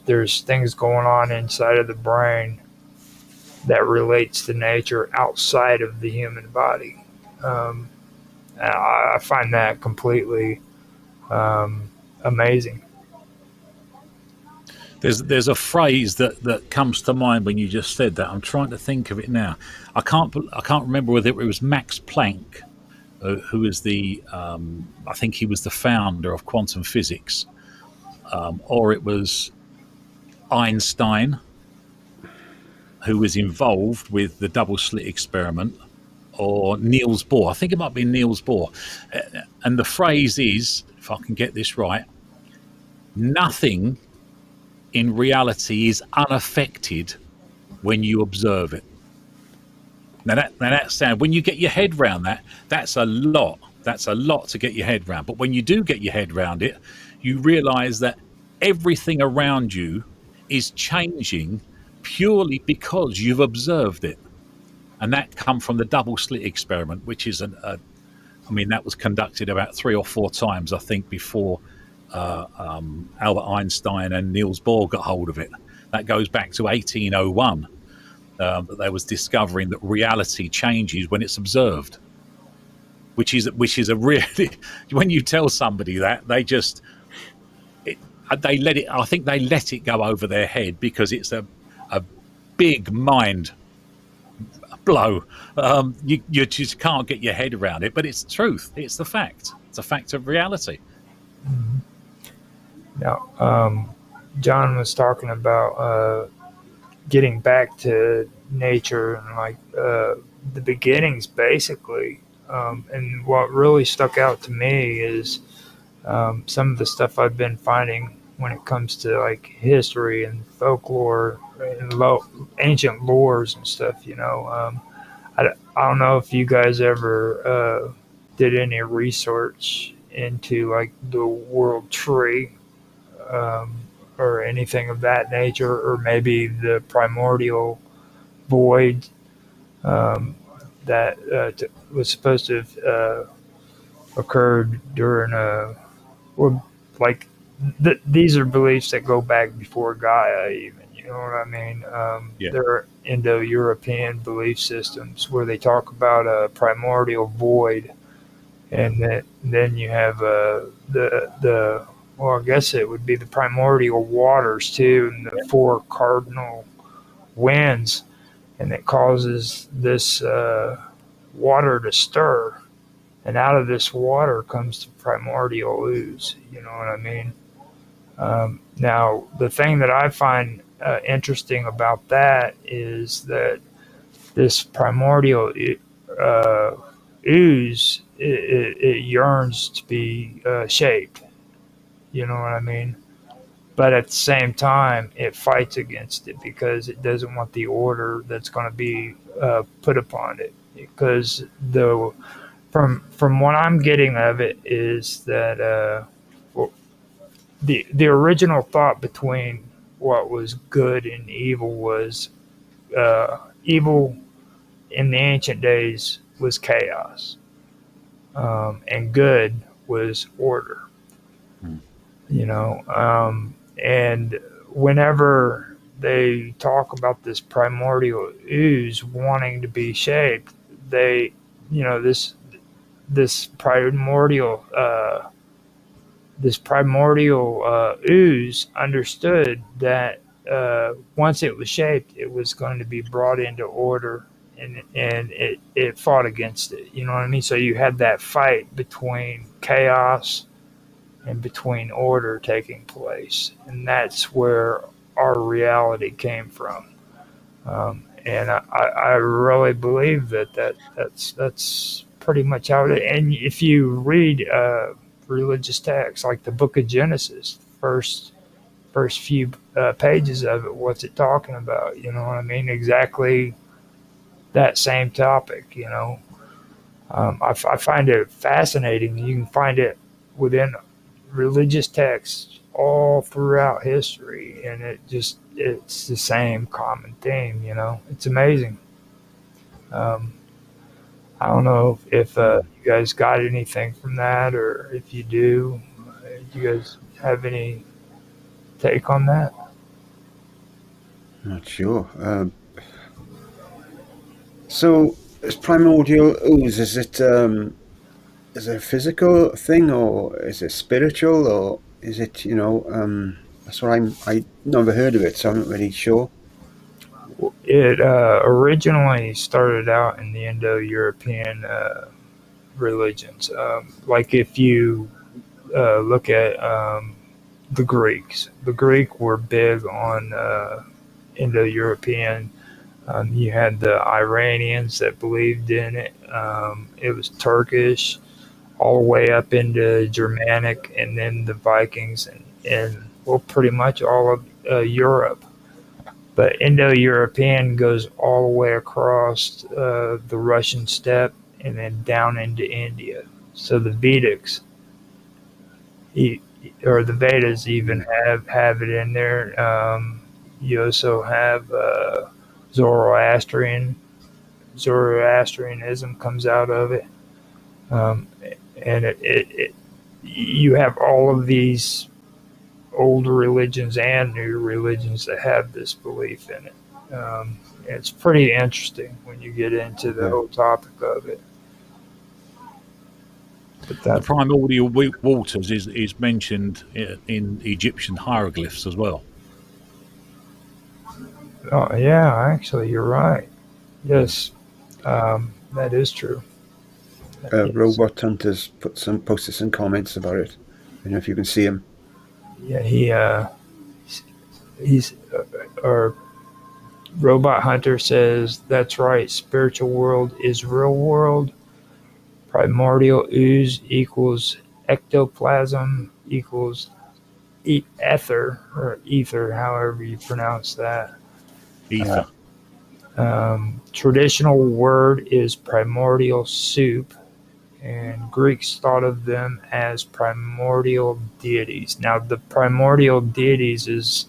there's things going on inside of the brain that relates to nature outside of the human body. Um, I find that completely amazing. There's a phrase that comes to mind when you just said that. I'm trying to think of it now. I can't remember whether it was Max Planck, who was I think he was the founder of quantum physics, or it was Einstein, who was involved with the double slit experiment, or Niels Bohr. I think it might be Niels Bohr. And the phrase is, if I can get this right, nothing in reality is unaffected when you observe it. Now that sound, when you get your head around that, that's a lot. That's a lot to get your head around. But when you do get your head around it, you realize that everything around you is changing purely because you've observed it. And that come from the double slit experiment, which is that was conducted about 3 or 4 times, I think, before Albert Einstein and Niels Bohr got hold of it. That goes back to 1801, that they was discovering that reality changes when it's observed, which is a really, when you tell somebody that, they let it go over their head, because it's a big mind blow. You just can't get your head around it, but it's the truth. It's the fact. It's a fact of reality. Mm-hmm. Now, John was talking about getting back to nature and like the beginnings, basically. And what really stuck out to me is some of the stuff I've been finding when it comes to like history and folklore and ancient lores and stuff. I don't know if you guys ever did any research into like the world tree, or anything of that nature, or maybe the primordial void that was supposed to have occurred during these are beliefs that go back before Gaia even, you know what I mean? Yeah. There are Indo-European belief systems where they talk about a primordial void, and then you have well, I guess it would be the primordial waters too, and the 4 cardinal winds, and it causes this water to stir, and out of this water comes the primordial ooze. You know what I mean? Now, the thing that I find interesting about that is that this primordial ooze, it yearns to be shaped. You know what I mean? But at the same time, it fights against it because it doesn't want the order that's going to be put upon it. Because from what I'm getting of it is that the original thought between what was good and evil was evil in the ancient days was chaos, and good was order. And whenever they talk about this primordial ooze wanting to be shaped, this primordial ooze understood that once it was shaped, it was going to be brought into order, and it fought against it. You know what I mean? So you had that fight between chaos and between order taking place, and that's where our reality came from. And I really believe that's pretty much how it is. And if you read religious texts like the Book of Genesis, first few pages of it, what's it talking about? You know what I mean? Exactly that same topic. I find it fascinating. You can find it within religious texts all throughout history, and it's the same common theme. It's amazing. I don't know if you guys got anything from that, or if you do, you guys have anything take on that? Not sure. So, is primordial ooze, is it a physical thing, or is it spiritual, or is it, that's what I never heard of it, so I'm not really sure. It originally started out in the Indo-European religions. Like if you look at the Greeks, the Greek were big on Indo-European. You had the Iranians that believed in it. It was Turkish, all the way up into Germanic, and then the Vikings, and well, pretty much all of Europe. But Indo-European goes all the way across the Russian steppe and then down into India. So the Vedics, or the Vedas, even Mm. have it in there. You also have Zoroastrian. Zoroastrianism comes out of it, um, and you have all of these old religions and new religions that have this belief in it. It's pretty interesting when you get into the Yeah. whole topic of it. But The that, primordial waters is mentioned in Egyptian hieroglyphs as well. oh yeah, actually, you're right. Yes, that is true. Yes. Robot Hunters posted some comments about it. I don't know if you can see him. Yeah, he's or Robot Hunter says that's right. Spiritual world is real world. Primordial ooze equals ectoplasm equals ether or ether, however you pronounce that. Ether. Traditional word is primordial soup, and Greeks thought of them as primordial deities. Now, the primordial deities is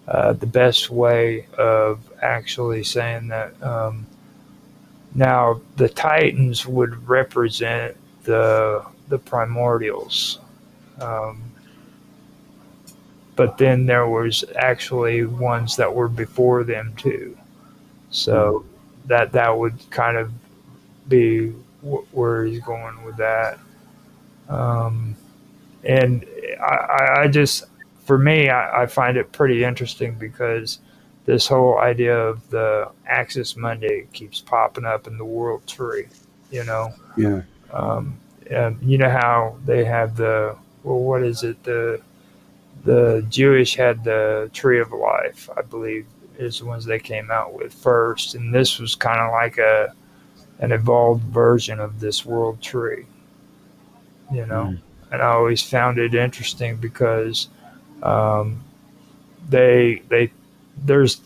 the best way of actually saying that. Now, the Titans would represent the primordials, um, but then there was actually ones that were before them too. Mm. So that would kind of be where he's going with that. Um, and I just, for me, I find it pretty interesting because this whole idea of the Axis Monday keeps popping up in the world tree, you know. Yeah. Um, you know how they have the, well, what is it? The Jewish had the Tree of Life, I believe, is the ones they came out with first, and this was kind of like an evolved version of this world tree, you know. Mm. And I always found it interesting because um, they there's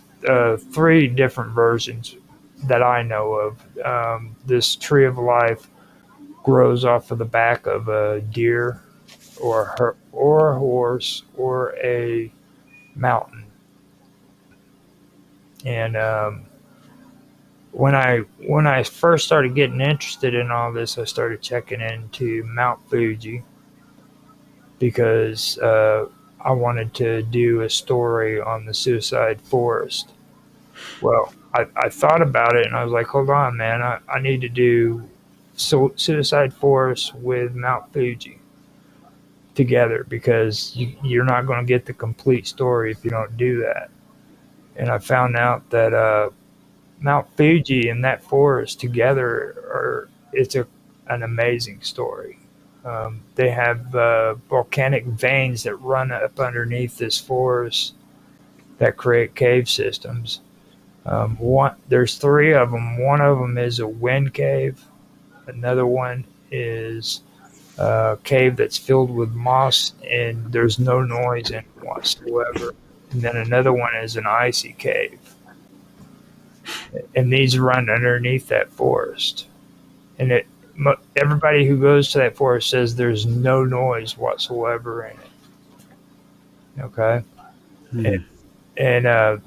three different versions that I know of. This Tree of Life grows off of the back of a deer or a horse or a mountain. And when I first started getting interested in all this, I started checking into Mount Fuji because I wanted to do a story on the suicide forest. Well, I thought about it and I was like, hold on, man, I need to do suicide forest with Mount Fuji together because you're not going to get the complete story if you don't do that. And I found out that Mount Fuji and that forest together it's an amazing story. They have volcanic veins that run up underneath this forest that create cave systems. There's three of them. One of them is a wind cave. Another one is a cave that's filled with moss and there's no noise in it whatsoever. And then another one is an icy cave. And these run underneath that forest. And everybody who goes to that forest says there's no noise whatsoever in it. Okay, and, Mm. and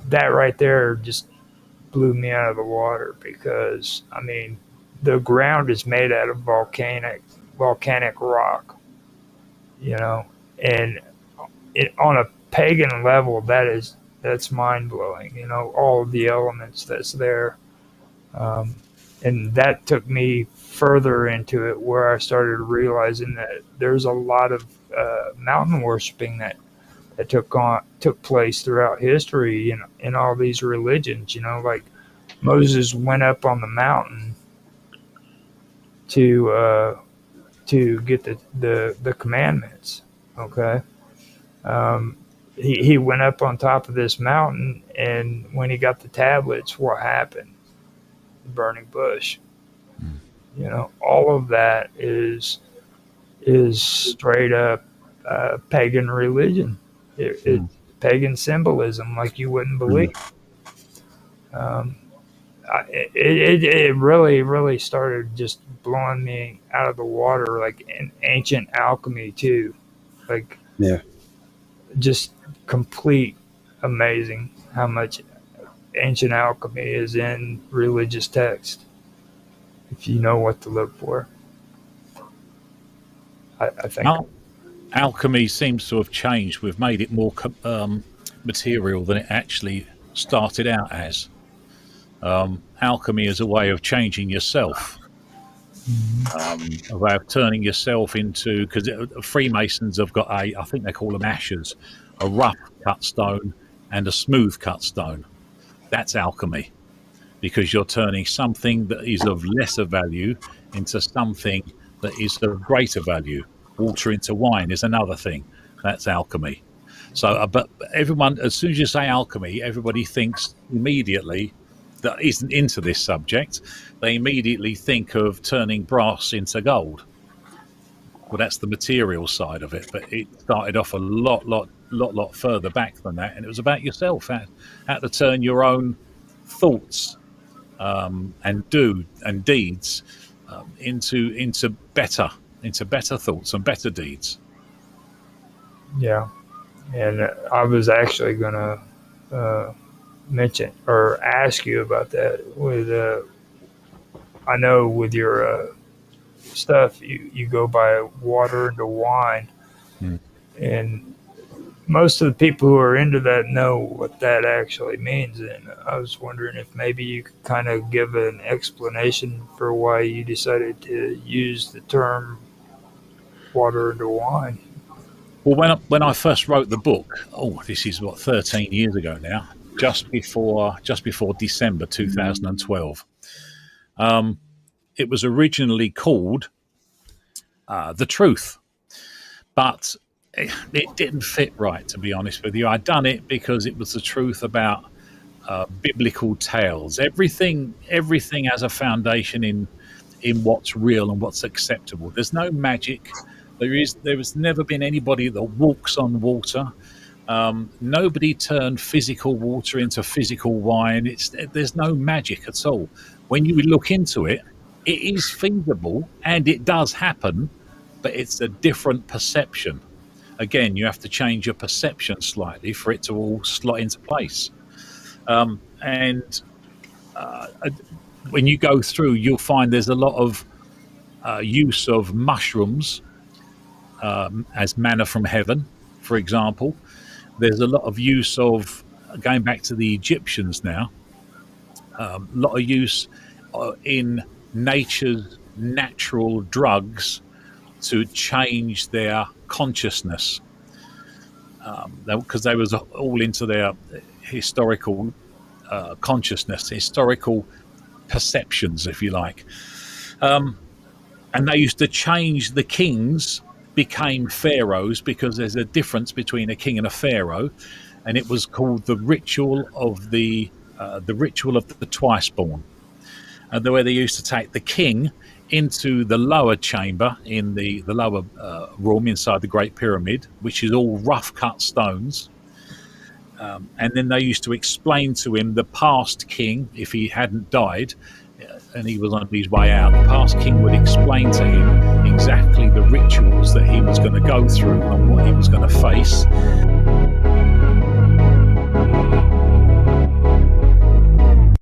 that right there just blew me out of the water because I mean the ground is made out of volcanic rock, you know, and on a pagan level, that's mind blowing. You know, all of the elements that's there, and that took me further into it, where I started realizing that there's a lot of mountain worshiping that took place throughout history in all these religions. You know, like Moses went up on the mountain to get the commandments. Okay, he went up on top of this mountain, and when he got the tablets, what happened? The burning bush. You know, all of that is straight up pagan religion. It's pagan symbolism like you wouldn't believe. It really started just blowing me out of the water, like in ancient alchemy too. Like, Yeah. just complete amazing how much ancient alchemy is in religious text, if you know what to look for. I think Alchemy seems to have changed. We've made it more material than it actually started out as. Alchemy is a way of changing yourself, a way of turning yourself into, because Freemasons have got I think they call them ashes, a rough cut stone and a smooth cut stone. That's alchemy, because you're turning something that is of lesser value into something that is of greater value. Water into wine is another thing. That's alchemy. So, but everyone, as soon as you say alchemy, everybody thinks immediately, that isn't into this subject, they immediately think of turning brass into gold. Well, that's the material side of it, but it started off a lot further back than that, and it was about yourself, how to turn your own thoughts and deeds into better thoughts and better deeds. Yeah, and I was actually gonna mention or ask you about that. With I know with your stuff, you go by water into wine, and most of the people who are into that know what that actually means. And I was wondering if maybe you could kind of give an explanation for why you decided to use the term water into wine. Well, when I first wrote the book, this is 13 years ago now, just before December 2012. It was originally called The Truth, but it didn't fit right, to be honest with you. I'd done it because it was the truth about biblical tales. Everything has a foundation in what's real and what's acceptable. There's no magic. There has never been anybody that walks on water. Nobody turned physical water into physical wine. There's no magic at all. When you look into it, it is feasible and it does happen, but it's a different perception. Again, you have to change your perception slightly for it to all slot into place. And when you go through, you'll find there's a lot of use of mushrooms as manna from heaven, for example. There's a lot of use of, going back to the Egyptians now, a lot of use in nature's natural drugs to change their consciousness, because they was all into their historical consciousness, historical perceptions, if you like. And they used to change the kings became pharaohs, because there's a difference between a king and a pharaoh, and it was called the ritual of the twice born. And the way they used to take the king into the lower chamber in the lower room inside the Great Pyramid, which is all rough cut stones, and then they used to explain to him the past king, if he hadn't died and he was on his way out, the past king would explain to him exactly the rituals that he was going to go through and what he was going to face.